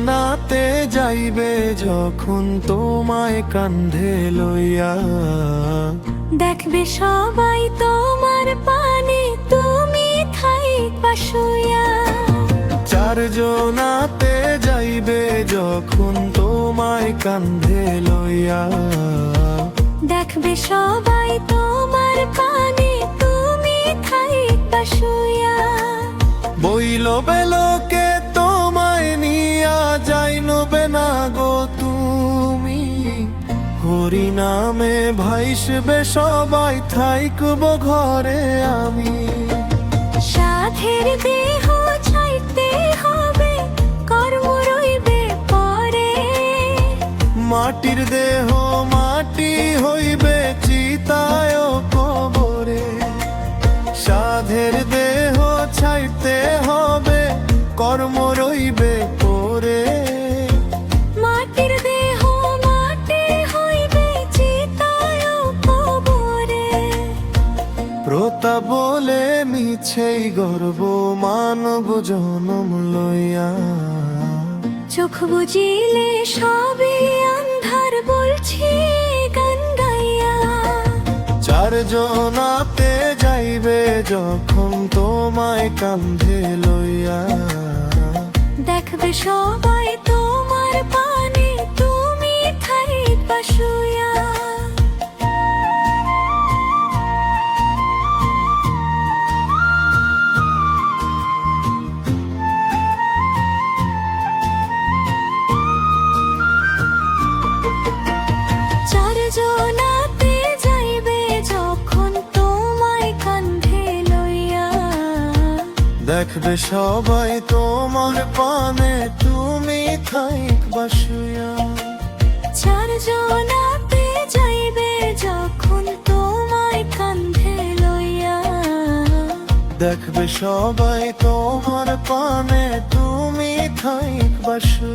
জোনাতে যাইবে যখন তোমায় কান্ধে লইয়া, দেখবে সবাই তোমার পানে, তুমি থাইবা শুইয়া। চার জোনাতে যাইবে যখন তোমায় কান্ধে লইয়া, দেখবে সবাই তোমার পানে, তুমি থাইবা শুইয়া। বইল বেলোকে তোমায় নিয়া যাইনবে না গো তুমি, হরি নামে ভাইসবে সবাই থাইকব ঘরে আমি। সাধের দেহ ছাইতে হবে, কর্ম রইবে পরে। মাটির দেহ মাটি হইবে চিতায় কবরে, সাধের দেহ ছাইতে হবে, কর্ম রইবে পরে। মাটির দেহ মাটি হইবে চিতায় কবরে। প্রতাপ বলে মিছেই গর্ব মানব জনম লইয়া, চোখ বুজিলে সবে আন্ধার বলছি গান গাইয়া। চার জনাতে যাইবে যখন তোমায় কান্ধে লইয়া, দেখবে সবাই তোমার পানে, তুমি থাইবা শুইয়া। চার জনাতে যাইবে যখন তোমায় কান্ধে লইয়া, দেখবে সবাই তোমার পানে, তুমি থাইবা শুইয়া। চার জনাতে যাইবে যখন তোমায় কান্ধে লইয়া, দেখবে সবাই তোমার পানে, তুমি থাইবা শুইয়া।